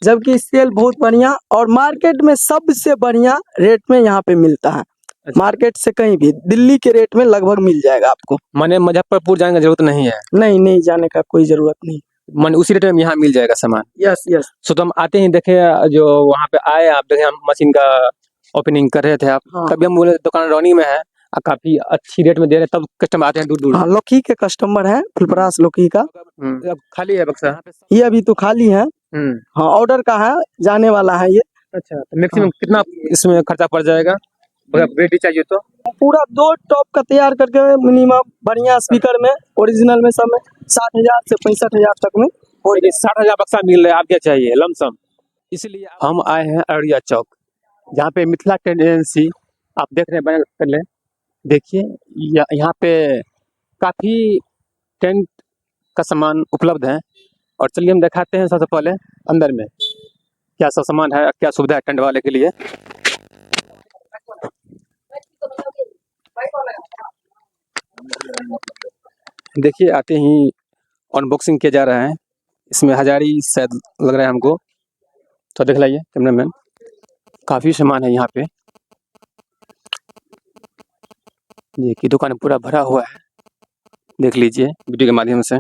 जबकि सेल बहुत बढ़िया और मार्केट में सबसे बढ़िया रेट में यहाँ पे मिलता है। अच्छा। मार्केट से कहीं भी दिल्ली के रेट में लगभग मिल जाएगा आपको। माने मुजफ्फरपुर जाने की जरूरत नहीं है, नहीं नहीं जाने का कोई जरूरत नहीं। माने उसी रेट में यहाँ मिल जाएगा सामान। Yes yes. सो तो हम आते ही देखे, जो वहाँ पे आए आप देखे, हम मशीन का ओपनिंग कर रहे थे आप, हाँ तभी हम बोले दुकान रौनी में है और काफी अच्छी रेट में दे रहे हैं, तब कस्टमर आते हैं दूर दूर। हाँ, लोकी के कस्टमर है, फुलपरास लोकी का। अब खाली है बक्सा। ये अभी तो खाली है। हाँ, ऑर्डर का है, जाने वाला है ये। अच्छा, तो मैक्सिमम कितना इसमें खर्चा पड़ जाएगा अगर बेटी चाहिए तो? पूरा 2 टॉप का तैयार करके मिनिमम बढ़िया स्पीकर में ओरिजिनल में सब में 60,000 से 65,000 तक में। और ये 60,000 बक्सा मिल रहा है, आप क्या चाहिए लमसम? इसलिए हम आए हैं अररिया चौक, जहाँ पे मिथिला टेंट एजेंसी आप देख रहे हैं बैनर कर ले, देखिए यहाँ पे काफ़ी टेंट का सामान उपलब्ध है। और चलिए हम दिखाते हैं सबसे पहले अंदर में क्या सब सामान है, क्या सुविधा है टेंट वाले के लिए। देखिए आते ही अनबॉक्सिंग किया जा रहा है, इसमें हजारी शायद लग रहा है हमको, तो देख लाइए कैमरामैन, काफ़ी सामान है यहाँ पे। ये की दुकान पूरा भरा हुआ है, देख लीजिए वीडियो के माध्यम से।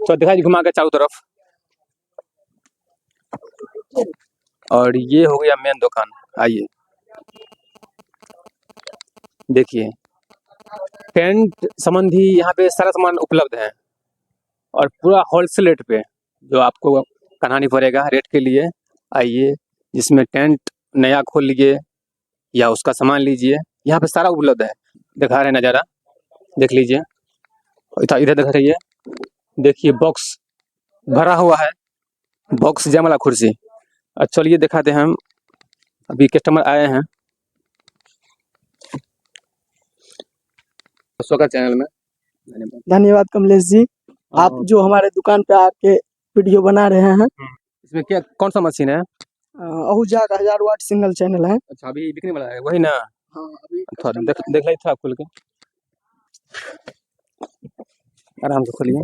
तो दिखाई घुमा के चारों तरफ। और ये हो गया मेन दुकान, आइए देखिए टेंट संबंधी यहाँ पे सारा सामान उपलब्ध है और पूरा होलसेल रेट पे, जो आपको कहना नहीं पड़ेगा रेट के लिए। आइए, जिसमें टेंट नया खोल लीजिए या उसका सामान लीजिए, यहाँ पे सारा उपलब्ध है। दिखा रहे हैं नज़ारा, देख लीजिए। इधर दिखा रही है, देखिए बॉक्स भरा हुआ है, बॉक्स जयमाला कुर्सी। चलिए दिखाते हैं हम, अभी कस्टमर आए हैं स्वागत चैनल में। धन्यवाद कमलेश जी, आप जो हमारे दुकान पे आके वीडियो बना रहे हैं। इसमें क्या कौन सा मशीन है? आहूजा का 1000 वाट सिंगल चैनल है। अच्छा, अभी बिकने वाला है वही ना? हाँ, अभी थोड़ा देख लाई था खोल के, आराम से खोलिए।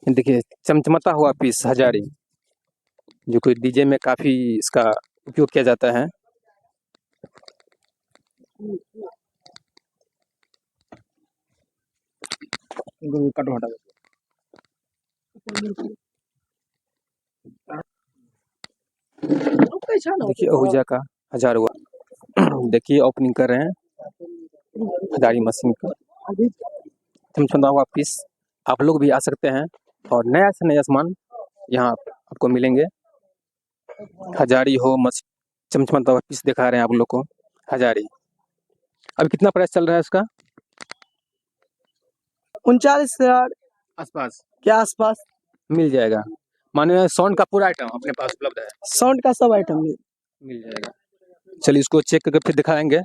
देखिए चमचमाता हुआ पीस हजारी, जो कोई डीजे में काफी इसका उपयोग किया जाता है। देखिए आहूजा का 1000 वाट, देखिए ओपनिंग कर रहे हैं हजारी मशीन का, चमचमाता हुआ पीस। आप लोग भी आ सकते हैं और नया से नया सामान यहाँ आपको मिलेंगे। हजारी हो चमचमाता हुआ पीस दिखा रहे हैं आप लोग को, हजारी। अभी कितना प्राइस चल रहा है इसका? 39,000 आसपास के आसपास मिल जाएगा। माने साउंड का पूरा आइटम अपने पास उपलब्ध है, साउंड का सब आइटम मिल जाएगा। चलिए इसको चेक करके फिर दिखाएंगे।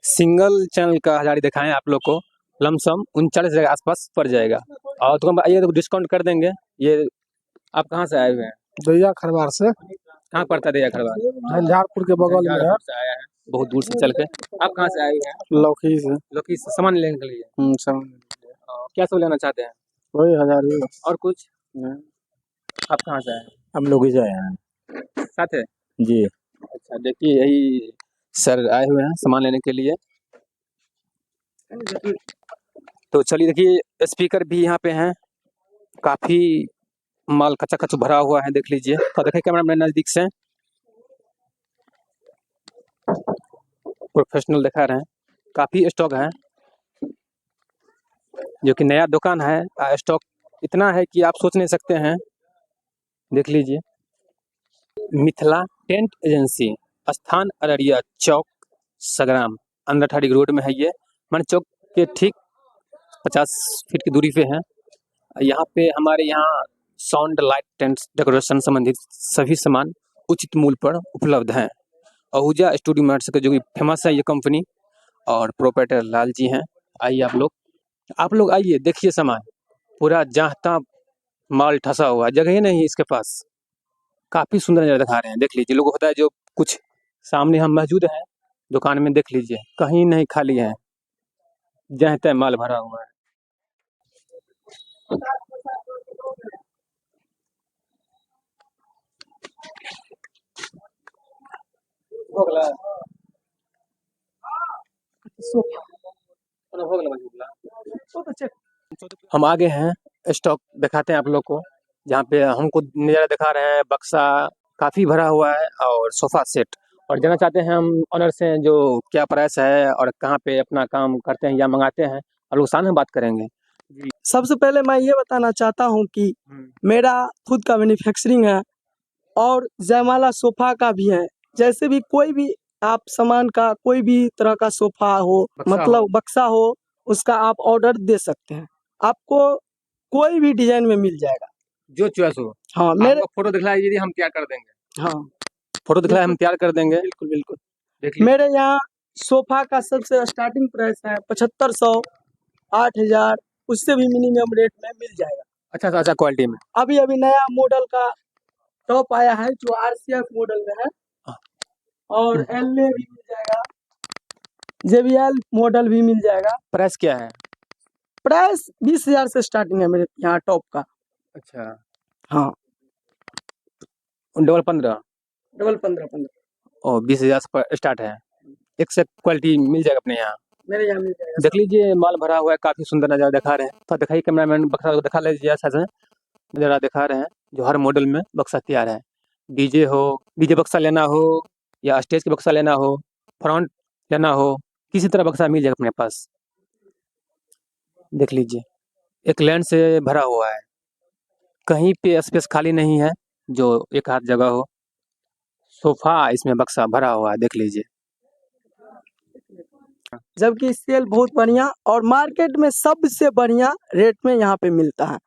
सिंगल चैनल का हजारी दिखाएं आप लोग को, लमसम 39,000 के आसपास पड़ जाएगा। और तो हम आइए तो डिस्काउंट कर देंगे। ये आप कहाँ से आए हुए हैं? दैया खरवार से। कहाँ पड़ता है दैया खरवार? झंझारपुर के बगल में है। से आया है, बहुत दूर से चल के। आप कहाँ से आए हुए हैं? लौकी से। लौकी से सामान लेने के लिए? सामान क्या सब लेना चाहते हैं? वही हजारी और कुछ? आप कहाँ से आए? हम लोग ही से आए हैं साथ है जी। अच्छा, देखिए यही सर आए हुए हैं सामान लेने के लिए। तो चलिए देखिए स्पीकर भी यहाँ पे हैं, काफी माल कच्चा कच्चा भरा हुआ है, देख लीजिए। तो देखिए कैमरा मैन नजदीक से प्रोफेशनल दिखा रहे हैं, काफी स्टॉक है, जो कि नया दुकान है। स्टॉक इतना है कि आप सोच नहीं सकते हैं, देख लीजिए। मिथिला टेंट एजेंसी, स्थान अररिया चौक संग्राम, अंदर ठाड़ी रोड में है ये। मन चौक के ठीक 50 फीट की दूरी पे है। यहाँ पे हमारे यहाँ साउंड लाइट टेंट डेकोरेशन संबंधित सभी सामान उचित मूल्य पर उपलब्ध हैं। आहूजा स्टूडियो मार्ट का जो कि फेमस है ये कंपनी, और प्रोपराइटर लाल जी हैं। आइए आप लोग आइए, देखिए सामान पूरा जहाँ तहाँ माल ठसा हुआ, जगह ही नहीं इसके पास। काफ़ी सुंदर नज़ारा दिखा रहे हैं, देख लीजिए। लोगों को पता है जो कुछ सामने हम मौजूद हैं दुकान में, देख लीजिए कहीं नहीं खाली है, जहाँ तहाँ माल भरा हुआ है। हो गला सोफा हो गला बंद तो चेक हम आगे हैं स्टॉक दिखाते हैं आप लोग को जहाँ पे हमको नज़ारा दिखा रहे हैं बक्सा काफ़ी भरा हुआ है और सोफा सेट और जानना चाहते हैं हम ऑनर से जो क्या प्राइस है और कहाँ पे अपना काम करते हैं या मंगाते हैं और लोग सामने बात करेंगे जी सबसे पहले मैं ये बताना चाहता हूँ कि मेरा खुद का मैन्युफैक्चरिंग है और जयमाला सोफा का भी है। जैसे भी कोई भी आप सामान का कोई भी तरह का सोफा हो बक्सा मतलब हो। बक्सा हो उसका आप ऑर्डर दे सकते हैं। आपको कोई भी डिजाइन में मिल जाएगा। जो चॉइस हो हाँ आप मेरे फोटो दिखलाए दीजिए हम तैयार कर देंगे हाँ फोटो दिखलाए हम तैयार कर देंगे बिल्कुल बिल्कुल देखिए मेरे यहाँ सोफा का सबसे स्टार्टिंग प्राइस है 7500 8000 उससे भी मिनिमम रेट में मिल जाएगा। अच्छा क्वालिटी में अभी अभी नया मॉडल का टॉप आया है जो आरसीएफ मॉडल में है हाँ। और एल में भी मिल जाएगा JBL मॉडल भी मिल जाएगा। प्राइस क्या है प्राइस 20,000 से स्टार्टिंग है मेरे यहाँ टॉप का। अच्छा हाँ डबल 15 डबल 15 और 20,000 से स्टार्ट है एक से क्वालिटी मिल जाएगा अपने यहाँ मेरे यहाँ मिल जाएगा देख लीजिए माल भरा हुआ है काफी सुंदर नजारा दिखा रहे हैं तो दिखाइए कैमरामैन बक्सा को दिखा लीजिए ऐसा से नजारा दिखा रहे हैं जो हर मॉडल में बक्सा तैयार है डीजे बक्सा लेना हो या स्टेज के बक्सा लेना हो फ्रंट लेना हो किसी तरह बक्सा मिल जाएगा अपने पास देख लीजिए एक लाइन से भरा हुआ है कहीं पे स्पेस खाली नहीं है जो एक हाथ जगह हो सोफा इसमें बक्सा भरा हुआ है देख लीजिए जबकि सेल बहुत बढ़िया और मार्केट में सबसे बढ़िया रेट में यहाँ पे मिलता है।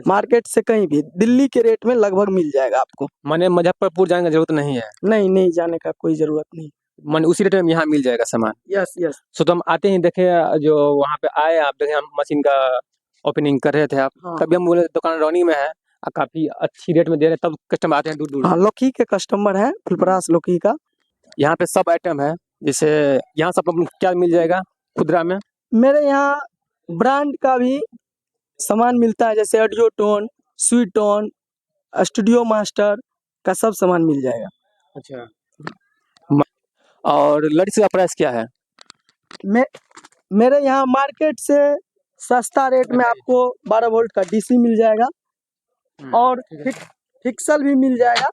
मार्केट से कहीं भी दिल्ली के रेट में लगभग मिल जाएगा आपको। माने मुजफ्फरपुर जाने की जरूरत नहीं है नहीं जाने का कोई जरूरत नहीं। माने उसी रेट में यहाँ मिल जाएगा सामान यस सो तो हम आते ही देखे जो वहाँ पे आए आप देखे हम मशीन का ओपनिंग कर रहे थे आप हाँ। तभी हम बोले दुकान रौनी में है और काफी अच्छी रेट में दे रहे हैं तब कस्टमर आते हैं दूर दूर हाँ लोकी के कस्टमर है फुलपरास लोकी का। यहाँ पे सब आइटम है जैसे यहाँ सब क्या मिल जाएगा खुदरा में मेरे यहाँ ब्रांड का भी सामान मिलता है जैसे audio tone sweet tone studio master का सब सामान मिल जाएगा। अच्छा और लड़की का प्राइस क्या है मेरे यहाँ मार्केट से सस्ता रेट में आपको 12 वोल्ट का डीसी मिल जाएगा और फिक्सल भी मिल जाएगा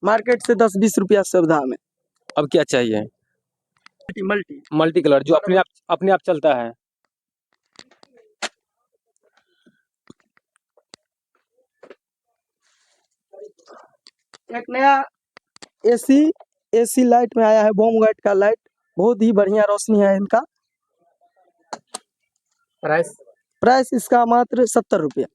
मार्केट से 10-20 रुपया सुविधा में। अब क्या चाहिए मल्टी मल्टी कलर जो अपने आप चलता है एक नया एसी लाइट में आया है बॉम गाइड का लाइट बहुत ही बढ़िया रोशनी है इनका। प्राइस इसका मात्र 70 रुपया।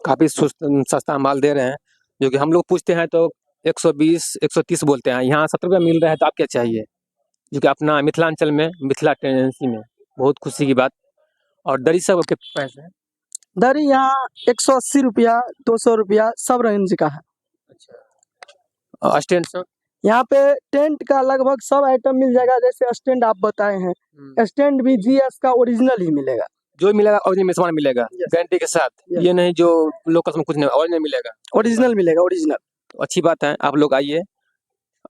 काफी सस्ता माल दे रहे हैं जो कि हम लोग पूछते हैं तो 120 130 बोलते हैं यहाँ 70 रुपया मिल रहा है तो आप क्या चाहिए जो कि अपना मिथिलांचल में मिथिला टेंडेंसी में बहुत खुशी की बात और दरी सब के पैसे हैं दरी यहाँ 180 रुपया 200 रुपया सब रेंज का है। अच्छा स्टैंड सब यहाँ पे टेंट का लगभग सब आइटम मिल जाएगा जैसे स्टैंड आप बताए हैं स्टैंड भी GS का ओरिजिनल ही मिलेगा जो मिलेगा ओरिजिनल में सामान मिलेगा गारंटी के साथ ये नहीं जो लोकल में कुछ नहीं ओरिजिनल मिलेगा ओरिजिनल मिलेगा ओरिजिनल। तो अच्छी बात है आप लोग आइए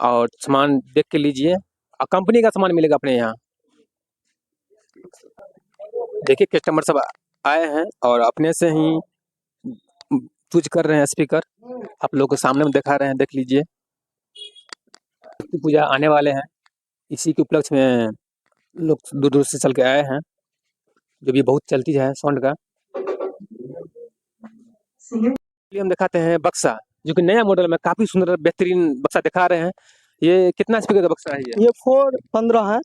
और सामान देख के लीजिए और कंपनी का सामान मिलेगा अपने यहाँ देखिए कस्टमर सब आए हैं और अपने से ही चूज कर रहे हैं स्पीकर आप लोग के सामने में दिखा रहे हैं देख लीजिए पूजा आने वाले हैं इसी के उपलक्ष्य में लोग दूर दूर से चल के आए हैं जो भी बहुत चलती है साउंड का हम दिखाते हैं बक्सा जो कि नया मॉडल में काफी सुंदर बेहतरीन बक्सा दिखा रहे हैं ये कितना स्पीकर का बक्सा है ये 415 है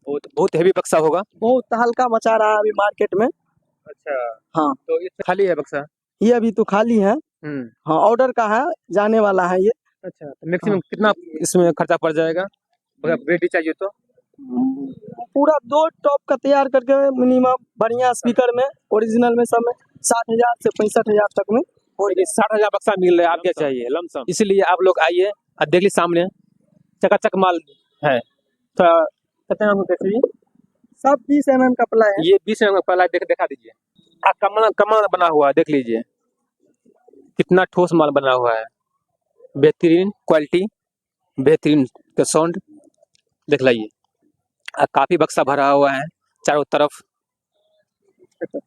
बहुत हेवी बक्सा होगा बहुत हल्का मचा रहा है अभी मार्केट में। अच्छा हाँ तो इसमें खाली है बक्सा ये अभी तो खाली है। हाँ ऑर्डर का है जाने वाला है ये। अच्छा तो मैक्सिमम कितना इसमें खर्चा पड़ जाएगा अगर रेडी चाहिए तो पूरा 2 टॉप का तैयार करके मिनिमम बढ़िया स्पीकर में ओरिजिनल में सब में 60,000 से 65,000 तक में 60,000 बक्सा मिल रहा है आप क्या चाहिए लमसम इसीलिए आप लोग आइए और देख लीजिए सामने चकाचक माल है तो कितने कैसे सब 20 mm का प्लाई है। ये 20 mm का प्लाई दिखा दीजिए कमाल कमाल बना हुआ है, देख लीजिए कितना ठोस माल बना हुआ है, बेहतरीन क्वालिटी, बेहतरीन का साउंड, देख लीजिए। काफी बक्सा भरा हुआ है चारों तरफ,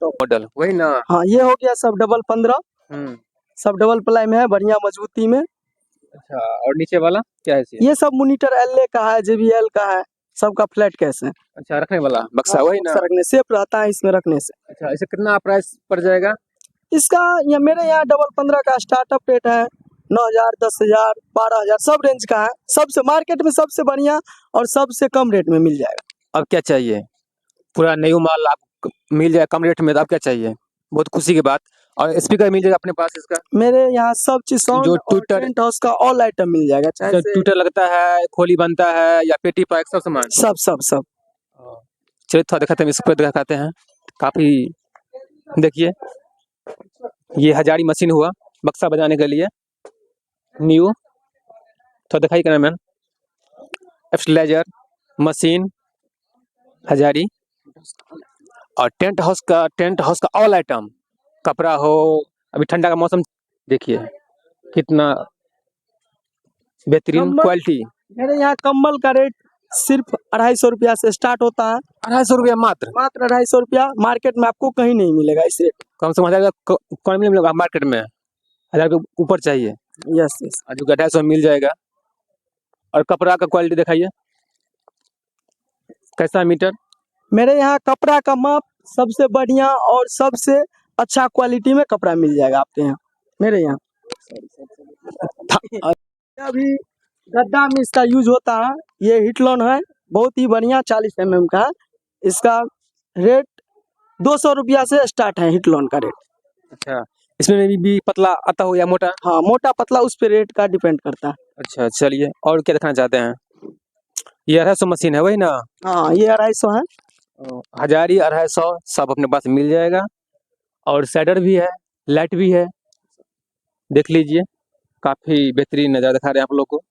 मॉडल वही ना। हाँ, ये हो गया सब डबल 15, हम्म, सब डबल प्लाई में है, बढ़िया मजबूती में। अच्छा और नीचे वाला क्या है इसे? ये सब मॉनिटर एलए का है, JBL का है, सबका फ्लैट केस है। अच्छा रखने वाला बक्सा हाँ, वही ना। रखने सेफ रहता है इसमें रखने से। अच्छा इसे कितना प्राइस पड़ जाएगा? इसका ये मेरे यहाँ डबल 15 का स्टार्टअप रेट है 9,000, 10,000, 12,000 सब रेंज का है। सबसे मार्केट में सबसे बढ़िया और सबसे कम रेट में मिल जाएगा। अब क्या चाहिए? पूरा न्यू माल आपको मिल जाए कम रेट में, तो अब क्या चाहिए? बहुत खुशी की बात। और स्पीकर मिल जाएगा अपने पास इसका? मेरे यहाँ सब चीज साउंड जो और ट्विटर टेंट हाउस का ऑल आइटम मिल जाएगा, चाहे जो से ट्विटर लगता है, खोली बनता है या पेटी पैक, सब सामान। सब सब सब। चलिए थोड़ा दिखाते हैं, इस पर दिखाते हैं। काफी देखिए, ये हजारी मशीन हुआ बक्सा बजाने के लिए, न्यू। थोड़ा दिखाइए कैमरामैन। एप्सलेजर मशीन हजारी, और टेंट हाउस का ऑल आइटम, कपड़ा हो, अभी ठंडा का मौसम, देखिए कितना बेहतरीन कम्बल, क्वालिटी। मेरे यहाँ कम्बल का रेट सिर्फ 250 रुपया से स्टार्ट होता है। 250 रुपया मात्र? मात्र 250 रुपया, मार्केट में आपको कहीं नहीं मिलेगा इस रेट। कम से कम 1000 का कौन मिलेगा मार्केट में? 1000 के ऊपर चाहिए, यस यस। और जो 250 में मिल जाएगा। और कपड़ा का क्वालिटी दिखाइए कैसा है मीटर? मेरे यहाँ कपड़ा का माप सबसे बढ़िया और सबसे अच्छा क्वालिटी में कपड़ा मिल जाएगा आपके यहाँ, मेरे यहाँ। अभी गड्ढा में इसका यूज होता है, ये हिटलॉन है, बहुत ही बढ़िया 40 mm का है। इसका रेट 200 रुपया से स्टार्ट है हिटलॉन का रेट। अच्छा, इसमें भी पतला आता हो या मोटा? हाँ, मोटा पतला उस पे रेट का डिपेंड करता है। अच्छा चलिए, और क्या दिखाना चाहते हैं? ये 250 मशीन है वही ना? हाँ, ये 250 है। हजारी 250 सब अपने पास मिल जाएगा। और शैडर भी है, लाइट भी है, देख लीजिए काफी बेहतरीन नज़ारा दिखा रहे हैं आप लोग को।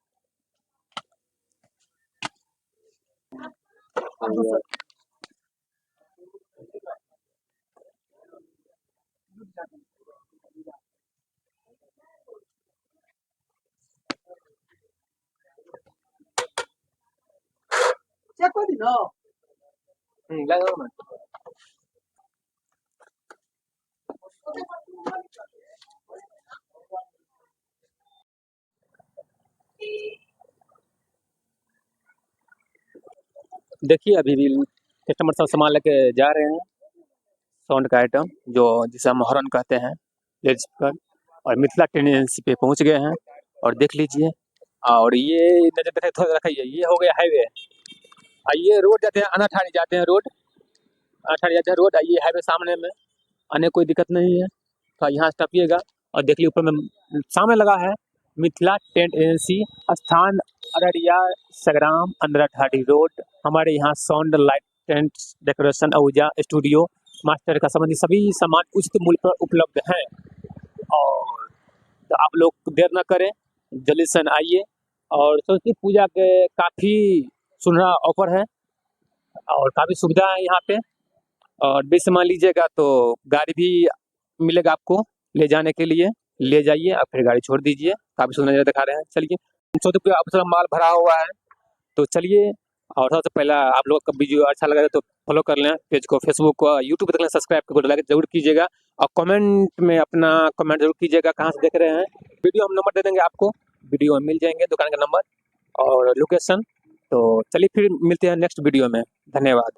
लगाओ ना। देखिए अभी भी कस्टमर सब सामान लेके जा रहे हैं, साउंड का आइटम जो जिसे हम हॉर्न कहते हैं, लेड स्पीकर, और मिथिला ट्रेन एजेंसी पे पहुंच गए हैं। और देख लीजिए, और ये नजर देखे थोड़ा रखिए, ये हो गया हाईवे, और ये रोड जाते हैं अनाठानी जाते हैं, रोड अनाठानी जाते हैं रोड, ये हाईवे सामने में, आने कोई दिक्कत नहीं है। तो यहाँ से टपिएगा और देख लीजिए ऊपर में सामने लगा है मिथिला टेंट एजेंसी, स्थान अररिया संग्राम, अंदराठाड़ी रोड। हमारे यहाँ साउंड, लाइट, टेंट डेकोरेशन, ऊर्जा स्टूडियो, मास्टर का संबंधी सभी सामान उचित मूल्य पर उपलब्ध हैं। और तो आप लोग देर न करें, जल्दी से आइए। और सरस्वती पूजा के काफ़ी सुनहरा ऑफर है और काफ़ी सुविधा है यहाँ पे। और बीच से मान लीजिएगा तो गाड़ी भी मिलेगा आपको ले जाने के लिए, ले जाइए और फिर गाड़ी छोड़ दीजिए। काफ़ी सुंदर नज़ारा दिखा रहे हैं। चलिए, सरस्वती पूजा आप सारा माल भरा हुआ है, तो चलिए। और सबसे पहला आप लोग का वीडियो अच्छा लगा तो फॉलो कर लें पेज को, फेसबुक को, यूट्यूब पर देख लें, सब्सक्राइब करके लाइक जरूर कीजिएगा। और कमेंट में अपना कमेंट जरूर कीजिएगा कहाँ से देख रहे हैं। वीडियो हम नंबर दे देंगे आपको, वीडियो में मिल जाएंगे दुकान का नंबर और लोकेशन। तो चलिए फिर मिलते हैं नेक्स्ट वीडियो में, धन्यवाद।